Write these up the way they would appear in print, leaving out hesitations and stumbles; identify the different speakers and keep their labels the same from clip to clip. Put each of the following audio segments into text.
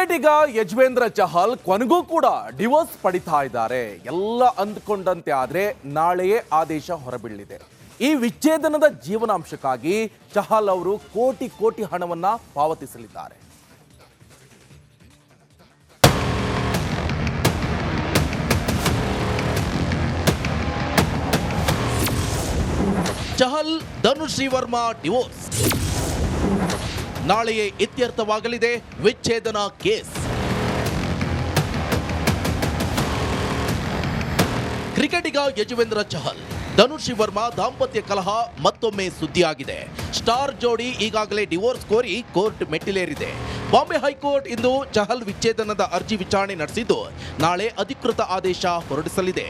Speaker 1: ಕ್ರಿಕೆಟಿಗ ಯಜುವೇಂದ್ರ ಚಹಲ್ ಕೊನೆಗೂ ಕೂಡ ಡಿವೋರ್ಸ್ ಪಡಿತಾ ಇದ್ದಾರೆ. ಎಲ್ಲ ಅಂದ್ಕೊಂಡಂತೆ ಆದ್ರೆ ನಾಳೆಯೇ ಆದೇಶ ಹೊರಬೀಳಲಿದೆ. ಈ ವಿಚ್ಛೇದನದ ಜೀವನಾಂಶಕ್ಕಾಗಿ ಚಹಲ್ ಅವರು ಕೋಟಿ ಕೋಟಿ ಹಣವನ್ನ ಪಾವತಿಸಲಿದ್ದಾರೆ. ಚಹಲ್ ಧನುಶ್ರೀ ವರ್ಮಾ ಡಿವೋರ್ಸ್ ನಾಳೆಯೇ ಇತ್ಯರ್ಥವಾಗಲಿದೆ ವಿಚ್ಛೇದನ ಕೇಸ್. ಕ್ರಿಕೆಟಿಗ ಯಜುವೇಂದ್ರ ಚಹಲ್ ಧನುಶ್ರೀ ವರ್ಮಾ ದಾಂಪತ್ಯ ಕಲಹ ಮತ್ತೊಮ್ಮೆ ಸುದ್ದಿಯಾಗಿದೆ. ಸ್ಟಾರ್ ಜೋಡಿ ಈಗಾಗಲೇ ಡಿವೋರ್ಸ್ ಕೋರಿ ಕೋರ್ಟ್ ಮೆಟ್ಟಿಲೇರಿದೆ. ಬಾಂಬೆ ಹೈಕೋರ್ಟ್ ಇಂದು ಚಹಲ್ ವಿಚ್ಛೇದನದ ಅರ್ಜಿ ವಿಚಾರಣೆ ನಡೆಸಿದ್ದು ನಾಳೆ ಅಧಿಕೃತ ಆದೇಶ ಹೊರಡಿಸಲಿದೆ.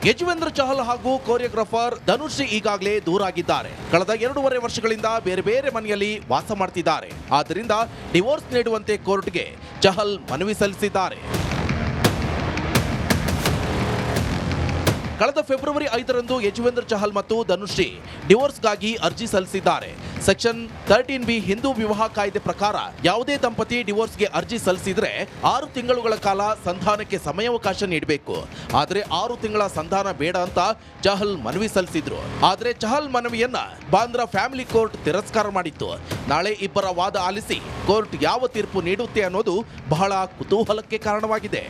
Speaker 1: ಯಜುವೇಂದ್ರ ಚಹಲ್ ಹಾಗೂ ಕೋರಿಯೋಗ್ರಾಫರ್ ಧನುಶ್ರೀ ಈಗಾಗಲೇ ದೂರಾಗಿದ್ದಾರೆ. ಕಳೆದ 2.5 ವರ್ಷಗಳಿಂದ ಬೇರೆ ಬೇರೆ ಮನೆಯಲ್ಲಿ ವಾಸ ಮಾಡ್ತಿದ್ದಾರೆ. ಆದ್ದರಿಂದ ಡಿವೋರ್ಸ್ ನೀಡುವಂತೆ ಕೋರ್ಟ್ಗೆ ಚಹಲ್ ಮನವಿ ಸಲ್ಲಿಸಿದ್ದಾರೆ. ಕಳೆದ ಫೆಬ್ರವರಿ 5ರಂದು ಯಜುವೇಂದ್ರ ಚಹಲ್ ಮತ್ತು ಧನುಶ್ರೀ ಡಿವೋರ್ಸ್ಗಾಗಿ ಅರ್ಜಿ ಸಲ್ಲಿಸಿದ್ದಾರೆ. ಸೆಕ್ಷನ್ 13B ಹಿಂದೂ ವಿವಾಹ ಕಾಯ್ದೆ ಪ್ರಕಾರ ಯಾವುದೇ ದಂಪತಿ ಡಿವೋರ್ಸ್ಗೆ ಅರ್ಜಿ ಸಲ್ಲಿಸಿದ್ರೆ 6 ತಿಂಗಳುಗಳ ಕಾಲ ಸಂಧಾನಕ್ಕೆ ಸಮಯಾವಕಾಶ ನೀಡಬೇಕು. ಆದರೆ 6 ತಿಂಗಳ ಸಂಧಾನ ಬೇಡ ಅಂತ ಚಹಲ್ ಮನವಿ ಸಲ್ಲಿಸಿದ್ರು. ಆದರೆ ಚಹಲ್ ಮನವಿಯನ್ನ ಬಾಂದ್ರಾ ಫ್ಯಾಮಿಲಿ ಕೋರ್ಟ್ ತಿರಸ್ಕಾರ ಮಾಡಿತ್ತು. ನಾಳೆ ಇಬ್ಬರ ವಾದ ಆಲಿಸಿ ಕೋರ್ಟ್ ಯಾವ ತೀರ್ಪು ನೀಡುತ್ತೆ ಅನ್ನೋದು ಬಹಳ ಕುತೂಹಲಕ್ಕೆ ಕಾರಣವಾಗಿದೆ.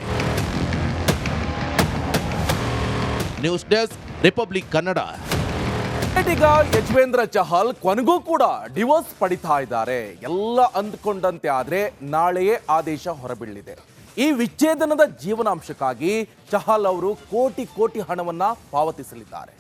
Speaker 1: News desk, republic Kannada. ಕ್ರಿಕೆಟಿಗ ಯಜುವೇಂದ್ರ ಚಹಲ್ ಕೊನೆಗೂ ಕೂಡ ಡಿವೋರ್ಸ್ ಪಡಿತಾ ಇದ್ದಾರೆ. ಎಲ್ಲ ಅಂದ್ಕೊಂಡಂತೆ ಆದ್ರೆ ನಾಳೆಯೇ ಆದೇಶ ಹೊರಬೀಳಲಿದೆ. ಈ ವಿಚ್ಛೇದನದ ಜೀವನಾಂಶಕ್ಕಾಗಿ ಚಹಲ್ ಅವರು ಕೋಟಿ ಕೋಟಿ ಹಣವನ್ನ ಪಾವತಿಸಲಿದ್ದಾರೆ.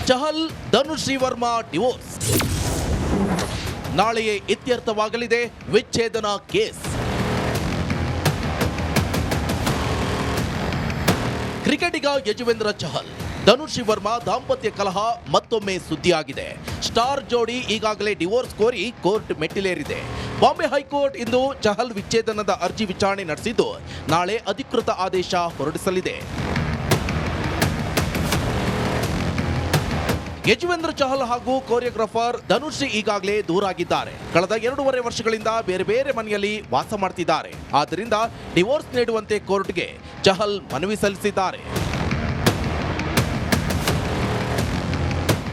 Speaker 1: ಚಹಲ್ ಧನುಶ್ರೀ ವರ್ಮಾ ಡಿವೋರ್ಸ್ ನಾಳೆಯೇ ಇತ್ಯರ್ಥವಾಗಲಿದೆ ವಿಚ್ಛೇದನ ಕೇಸ್. ಕ್ರಿಕೆಟಿಗ ಯಜುವೇಂದ್ರ ಚಹಲ್ ಧನುಶ್ರೀ ವರ್ಮಾ ದಾಂಪತ್ಯ ಕಲಹ ಮತ್ತೊಮ್ಮೆ ಸುದ್ದಿಯಾಗಿದೆ. ಸ್ಟಾರ್ ಜೋಡಿ ಈಗಾಗಲೇ ಡಿವೋರ್ಸ್ ಕೋರಿ ಕೋರ್ಟ್ ಮೆಟ್ಟಿಲೇರಿದೆ. ಬಾಂಬೆ ಹೈಕೋರ್ಟ್ ಇಂದು ಚಹಲ್ ವಿಚ್ಛೇದನದ ಅರ್ಜಿ ವಿಚಾರಣೆ ನಡೆಸಿದ್ದು ನಾಳೆ ಅಧಿಕೃತ ಆದೇಶ ಹೊರಡಿಸಲಿದೆ. ಯಜುವೇಂದ್ರ ಚಹಲ್ ಹಾಗೂ ಕೋರಿಯೋಗ್ರಾಫರ್ ಧನುಶ್ರೀ ಈಗಾಗಲೇ ದೂರಾಗಿದ್ದಾರೆ. ಕಳೆದ 2.5 ವರ್ಷಗಳಿಂದ ಬೇರೆ ಬೇರೆ ಮನೆಯಲ್ಲಿ ವಾಸ ಮಾಡ್ತಿದ್ದಾರೆ. ಆದ್ದರಿಂದ ಡಿವೋರ್ಸ್ ನೀಡುವಂತೆ ಕೋರ್ಟ್ಗೆ ಚಹಲ್ ಮನವಿ ಸಲ್ಲಿಸಿದ್ದಾರೆ.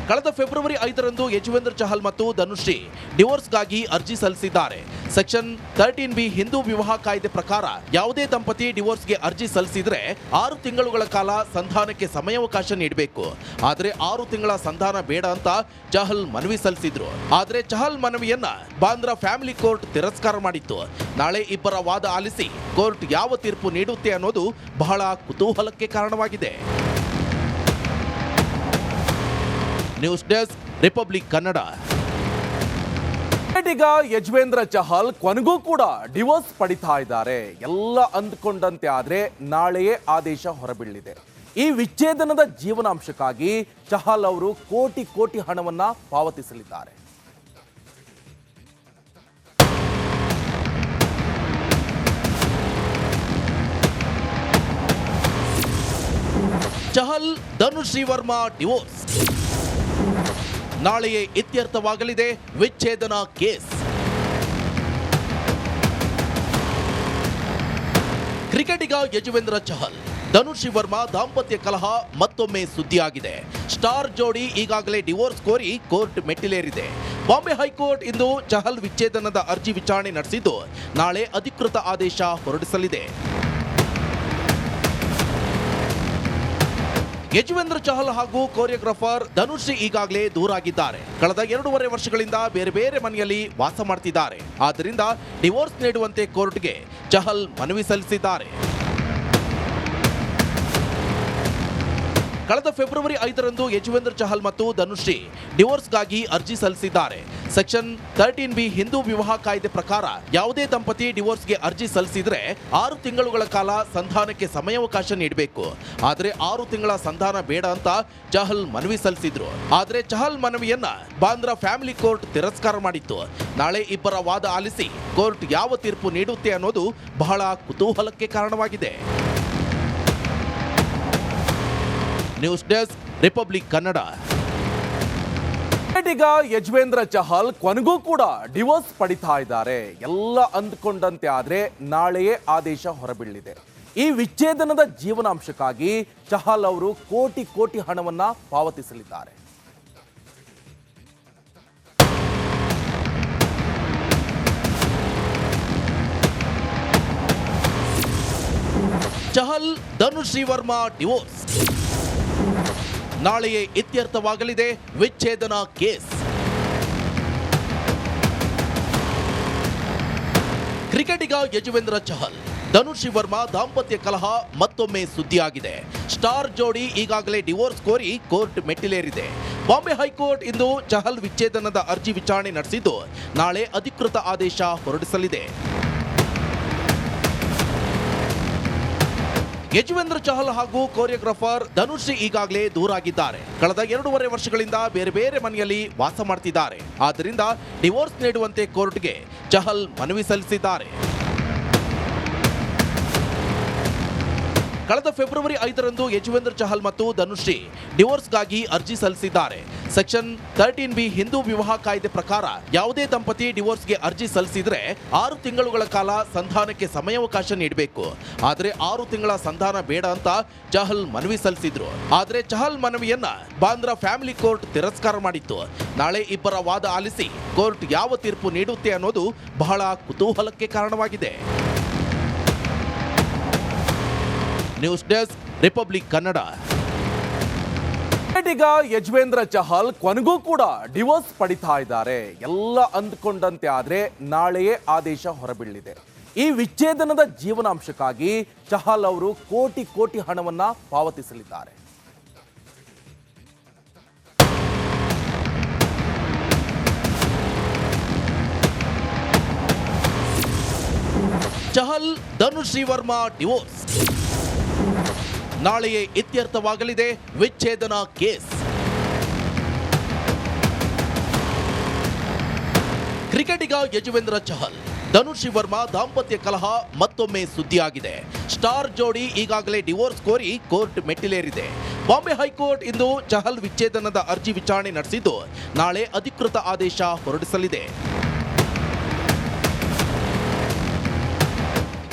Speaker 1: ಕಳೆದ ಫೆಬ್ರವರಿ 5ರಂದು ಯಜುವೇಂದ್ರ ಚಹಲ್ ಮತ್ತು ಧನುಶ್ರೀ ಡಿವೋರ್ಸ್ಗಾಗಿ ಅರ್ಜಿ ಸಲ್ಲಿಸಿದ್ದಾರೆ. ಸೆಕ್ಷನ್ 13B ಹಿಂದೂ ವಿವಾಹ ಕಾಯ್ದೆ ಪ್ರಕಾರ ಯಾವುದೇ ದಂಪತಿ ಡಿವೋರ್ಸ್ಗೆ ಅರ್ಜಿ ಸಲ್ಲಿಸಿದ್ರೆ 6 ತಿಂಗಳುಗಳ ಕಾಲ ಸಂಧಾನಕ್ಕೆ ಸಮಯಾವಕಾಶ ನೀಡಬೇಕು. ಆದರೆ 6 ತಿಂಗಳ ಸಂಧಾನ ಬೇಡ ಅಂತ ಚಹಲ್ ಮನವಿ ಸಲ್ಲಿಸಿದ್ರು. ಆದರೆ ಚಹಲ್ ಮನವಿಯನ್ನ ಬಾಂದ್ರಾ ಫ್ಯಾಮಿಲಿ ಕೋರ್ಟ್ ತಿರಸ್ಕಾರ ಮಾಡಿತ್ತು. ನಾಳೆ ಇಬ್ಬರ ವಾದ ಆಲಿಸಿ ಕೋರ್ಟ್ ಯಾವ ತೀರ್ಪು ನೀಡುತ್ತೆ ಅನ್ನೋದು ಬಹಳ ಕುತೂಹಲಕ್ಕೆ ಕಾರಣವಾಗಿದೆ. News desk, republic Kannada. ಕ್ರಿಕೆಟಿಗ ಯಜುವೇಂದ್ರ ಚಹಲ್ ಕೊನೆಗೂ ಕೂಡ ಡಿವೋರ್ಸ್ ಪಡಿತಾ ಇದ್ದಾರೆ. ಎಲ್ಲ ಅಂದ್ಕೊಂಡಂತೆ ಆದ್ರೆ ನಾಳೆಯೇ ಆದೇಶ ಹೊರಬೀಳಲಿದೆ. ಈ ವಿಚ್ಛೇದನದ ಜೀವನಾಂಶಕ್ಕಾಗಿ ಚಹಲ್ ಅವರು ಕೋಟಿ ಕೋಟಿ ಹಣವನ್ನ ಪಾವತಿಸಲಿದ್ದಾರೆ. ಚಹಲ್ ಧನುಶ್ರೀ ವರ್ಮಾ ಡಿವೋರ್ಸ್ ನಾಳೆಯೇ ಇತ್ಯರ್ಥವಾಗಲಿದೆ ವಿಚ್ಛೇದನ ಕೇಸ್. ಕ್ರಿಕೆಟಿಗ ಯಜುವೇಂದ್ರ ಚಹಲ್ ಧನುಶ್ರೀ ವರ್ಮಾ ದಾಂಪತ್ಯ ಕಲಹ ಮತ್ತೊಮ್ಮೆ ಸುದ್ದಿಯಾಗಿದೆ. ಸ್ಟಾರ್ ಜೋಡಿ ಈಗಾಗಲೇ ಡಿವೋರ್ಸ್ ಕೋರಿ ಕೋರ್ಟ್ ಮೆಟ್ಟಿಲೇರಿದೆ. ಬಾಂಬೆ ಹೈಕೋರ್ಟ್ ಇಂದು ಚಹಲ್ ವಿಚ್ಛೇದನದ ಅರ್ಜಿ ವಿಚಾರಣೆ ನಡೆಸಿದ್ದು ನಾಳೆ ಅಧಿಕೃತ ಆದೇಶ ಹೊರಡಿಸಲಿದೆ. ಯಜುವೇಂದ್ರ ಚಹಲ್ ಹಾಗೂ ಕೋರಿಯೋಗ್ರಾಫರ್ ಧನುಶ್ರೀ ಈಗಾಗಲೇ ದೂರಾಗಿದ್ದಾರೆ. ಕಳೆದ 2.5 ವರ್ಷಗಳಿಂದ ಬೇರೆ ಬೇರೆ ಮನೆಯಲ್ಲಿ ವಾಸ ಮಾಡ್ತಿದ್ದಾರೆ. ಆದ್ದರಿಂದ ಡಿವೋರ್ಸ್ ನೀಡುವಂತೆ ಕೋರ್ಟ್ಗೆ ಚಹಲ್ ಮನವಿ ಸಲ್ಲಿಸಿದ್ದಾರೆ. ಕಳೆದ ಫೆಬ್ರವರಿ 5ರಂದು ಯಜುವೇಂದ್ರ ಚಹಲ್ ಮತ್ತು ಧನುಶ್ರೀ ಡಿವೋರ್ಸ್ಗಾಗಿ ಅರ್ಜಿ ಸಲ್ಲಿಸಿದ್ದಾರೆ. ಸೆಕ್ಷನ್ 13B ಹಿಂದೂ ವಿವಾಹ ಕಾಯ್ದೆ ಪ್ರಕಾರ ಯಾವುದೇ ದಂಪತಿ ಡಿವೋರ್ಸ್ಗೆ ಅರ್ಜಿ ಸಲ್ಲಿಸಿದ್ರೆ 6 ತಿಂಗಳುಗಳ ಕಾಲ ಸಂಧಾನಕ್ಕೆ ಸಮಯಾವಕಾಶ ನೀಡಬೇಕು. ಆದರೆ 6 ತಿಂಗಳ ಸಂಧಾನ ಬೇಡ ಅಂತ ಚಹಲ್ ಮನವಿ ಸಲ್ಲಿಸಿದ್ರು. ಆದರೆ ಚಹಲ್ ಮನವಿಯನ್ನ ಬಾಂದ್ರಾ ಫ್ಯಾಮಿಲಿ ಕೋರ್ಟ್ ತಿರಸ್ಕಾರ ಮಾಡಿತ್ತು. ನಾಳೆ ಇಬ್ಬರ ವಾದ ಆಲಿಸಿ ಕೋರ್ಟ್ ಯಾವ ತೀರ್ಪು ನೀಡುತ್ತೆ ಅನ್ನೋದು ಬಹಳ ಕುತೂಹಲಕ್ಕೆ ಕಾರಣವಾಗಿದೆ. News desk republic Kannada.
Speaker 2: ಈಗ ಯಜುವೇಂದ್ರ ಚಹಲ್ ಕೊನೆಗೂ ಕೂಡ ಡಿವೋರ್ಸ್ ಪಡಿತಾ ಇದ್ದಾರೆ. ಎಲ್ಲ ಅಂದ್ಕೊಂಡಂತೆ ಆದ್ರೆ ನಾಳೆಯೇ ಆದೇಶ ಹೊರಬೀಳಲಿದೆ. ಈ ವಿಚ್ಛೇದನದ ಜೀವನಾಂಶಕ್ಕಾಗಿ ಚಹಲ್ ಅವರು ಕೋಟಿ ಕೋಟಿ ಹಣವನ್ನ ಪಾವತಿಸಲಿದ್ದಾರೆ.
Speaker 1: ಚಹಲ್ ಧನುಶ್ರೀ ವರ್ಮಾ ಡಿವೋರ್ಸ್ ನಾಳೆಯೇ ಇತ್ಯರ್ಥವಾಗಲಿದೆ ವಿಚ್ಛೇದನ ಕೇಸ್. ಕ್ರಿಕೆಟಿಗ ಯಜುವೇಂದ್ರ ಚಹಲ್ ಧನುಶ್ರೀ ವರ್ಮಾ ದಾಂಪತ್ಯ ಕಲಹ ಮತ್ತೊಮ್ಮೆ ಸುದ್ದಿಯಾಗಿದೆ. ಸ್ಟಾರ್ ಜೋಡಿ ಈಗಾಗಲೇ ಡಿವೋರ್ಸ್ ಕೋರಿ ಕೋರ್ಟ್ ಮೆಟ್ಟಿಲೇರಿದೆ. ಬಾಂಬೆ ಹೈಕೋರ್ಟ್ ಇಂದು ಚಹಲ್ ವಿಚ್ಛೇದನದ ಅರ್ಜಿ ವಿಚಾರಣೆ ನಡೆಸಿದ್ದು ನಾಳೆ ಅಧಿಕೃತ ಆದೇಶ ಹೊರಡಿಸಲಿದೆ. ಯಜುವೇಂದ್ರ ಚಹಲ್ ಹಾಗೂ ಕೋರಿಯೋಗ್ರಾಫರ್ ಧನುಶ್ರೀ ಈಗಾಗಲೇ ದೂರಾಗಿದ್ದಾರೆ. ಕಳೆದ 2.5 ವರ್ಷಗಳಿಂದ ಬೇರೆ ಬೇರೆ ಮನೆಯಲ್ಲಿ ವಾಸ ಮಾಡ್ತಿದ್ದಾರೆ. ಆದ್ದರಿಂದ ಡಿವೋರ್ಸ್ ನೀಡುವಂತೆ ಕೋರ್ಟ್ಗೆ ಚಹಲ್ ಮನವಿ ಸಲ್ಲಿಸಿದ್ದಾರೆ. ಕಳೆದ ಫೆಬ್ರವರಿ 5ರಂದು ಯಜುವೇಂದ್ರ ಚಹಲ್ ಮತ್ತು ಧನುಶ್ರೀ ಡಿವೋರ್ಸ್ಗಾಗಿ ಅರ್ಜಿ ಸಲ್ಲಿಸಿದ್ದಾರೆ. ಸೆಕ್ಷನ್ 13B ಹಿಂದೂ ವಿವಾಹ ಕಾಯ್ದೆ ಪ್ರಕಾರ ಯಾವುದೇ ದಂಪತಿ ಡಿವೋರ್ಸ್ಗೆ ಅರ್ಜಿ ಸಲ್ಲಿಸಿದ್ರೆ 6 ತಿಂಗಳುಗಳ ಕಾಲ ಸಂಧಾನಕ್ಕೆ ಸಮಯಾವಕಾಶ ನೀಡಬೇಕು. ಆದರೆ 6 ತಿಂಗಳ ಸಂಧಾನ ಬೇಡ ಅಂತ ಚಹಲ್ ಮನವಿ ಸಲ್ಲಿಸಿದ್ರು. ಆದರೆ ಚಹಲ್ ಮನವಿಯನ್ನ ಬಾಂದ್ರಾ ಫ್ಯಾಮಿಲಿ ಕೋರ್ಟ್ ತಿರಸ್ಕಾರ ಮಾಡಿತ್ತು. ನಾಳೆ ಇಬ್ಬರ ವಾದ ಆಲಿಸಿ ಕೋರ್ಟ್ ಯಾವ ತೀರ್ಪು ನೀಡುತ್ತೆ ಅನ್ನೋದು ಬಹಳ ಕುತೂಹಲಕ್ಕೆ ಕಾರಣವಾಗಿದೆ. News desk republic Kannada.
Speaker 2: ಈಗ ಯಜುವೇಂದ್ರ ಚಹಲ್ ಕೊನೆಗೂ ಕೂಡ ಡಿವೋರ್ಸ್ ಪಡಿತಾ ಇದ್ದಾರೆ. ಎಲ್ಲ ಅಂದ್ಕೊಂಡಂತೆ ಆದ್ರೆ ನಾಳೆಯೇ ಆದೇಶ ಹೊರಬೀಳಲಿದೆ. ಈ ವಿಚ್ಛೇದನದ ಜೀವನಾಂಶಕ್ಕಾಗಿ ಚಹಲ್ ಅವರು ಕೋಟಿ ಕೋಟಿ ಹಣವನ್ನ ಪಾವತಿಸಲಿದ್ದಾರೆ.
Speaker 1: ಚಹಲ್ ಧನುಶ್ರೀ ವರ್ಮಾ ಡಿವೋರ್ಸ್ ನಾಳೆಯೇ ಇತ್ಯರ್ಥವಾಗಲಿದೆ ವಿಚ್ಛೇದನ ಕೇಸ್. ಕ್ರಿಕೆಟಿಗ ಯಜುವೇಂದ್ರ ಚಹಲ್ ಧನುಶ್ರೀ ವರ್ಮಾ ದಾಂಪತ್ಯ ಕಲಹ ಮತ್ತೊಮ್ಮೆ ಸುದ್ದಿಯಾಗಿದೆ. ಸ್ಟಾರ್ ಜೋಡಿ ಈಗಾಗಲೇ ಡಿವೋರ್ಸ್ ಕೋರಿ ಕೋರ್ಟ್ ಮೆಟ್ಟಿಲೇರಿದೆ. ಬಾಂಬೆ ಹೈಕೋರ್ಟ್ ಇಂದು ಚಹಲ್ ವಿಚ್ಛೇದನದ ಅರ್ಜಿ ವಿಚಾರಣೆ ನಡೆಸಿದ್ದು ನಾಳೆ ಅಧಿಕೃತ ಆದೇಶ ಹೊರಡಿಸಲಿದೆ.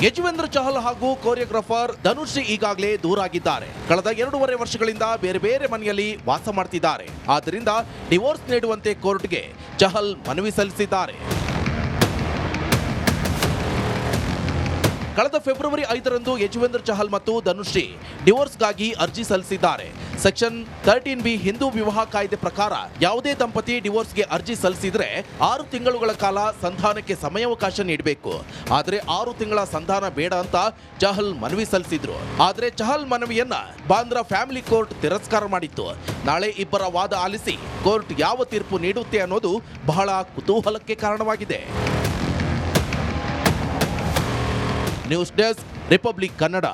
Speaker 1: ಯಜುವೇಂದ್ರ ಚಹಲ್ ಹಾಗೂ ಕೋರಿಯೋಗ್ರಾಫರ್ ಧನುಶ್ರೀ ಈಗಾಗಲೇ ದೂರಾಗಿದ್ದಾರೆ. ಕಳೆದ 2.5 ವರ್ಷಗಳಿಂದ ಬೇರೆ ಬೇರೆ ಮನೆಯಲ್ಲಿ ವಾಸ ಮಾಡ್ತಿದ್ದಾರೆ. ಆದ್ದರಿಂದ ಡಿವೋರ್ಸ್ ನೀಡುವಂತೆ ಕೋರ್ಟ್ಗೆ ಚಹಲ್ ಮನವಿ ಸಲ್ಲಿಸಿದ್ದಾರೆ. ಕಳೆದ ಫೆಬ್ರವರಿ 5ರಂದು ಯಜುವೇಂದ್ರ ಚಹಲ್ ಮತ್ತು ಧನುಶ್ರೀ ಡಿವೋರ್ಸ್ಗಾಗಿ ಅರ್ಜಿ ಸಲ್ಲಿಸಿದ್ದಾರೆ. ಸೆಕ್ಷನ್ 13B ಹಿಂದೂ ವಿವಾಹ ಕಾಯ್ದೆ ಪ್ರಕಾರ ಯಾವುದೇ ದಂಪತಿ ಡಿವೋರ್ಸ್ಗೆ ಅರ್ಜಿ ಸಲ್ಲಿಸಿದ್ರೆ 6 ತಿಂಗಳುಗಳ ಕಾಲ ಸಂಧಾನಕ್ಕೆ ಸಮಯಾವಕಾಶ ನೀಡಬೇಕು. ಆದರೆ 6 ತಿಂಗಳ ಸಂಧಾನ ಬೇಡ ಅಂತ ಚಹಲ್ ಮನವಿ ಸಲ್ಲಿಸಿದ್ರು. ಆದರೆ ಚಹಲ್ ಮನವಿಯನ್ನ ಬಾಂದ್ರಾ ಫ್ಯಾಮಿಲಿ ಕೋರ್ಟ್ ತಿರಸ್ಕಾರ ಮಾಡಿತ್ತು. ನಾಳೆ ಇಬ್ಬರ ವಾದ ಆಲಿಸಿ ಕೋರ್ಟ್ ಯಾವ ತೀರ್ಪು ನೀಡುತ್ತೆ ಅನ್ನೋದು ಬಹಳ ಕುತೂಹಲಕ್ಕೆ ಕಾರಣವಾಗಿದೆ. News desk republic Kannada.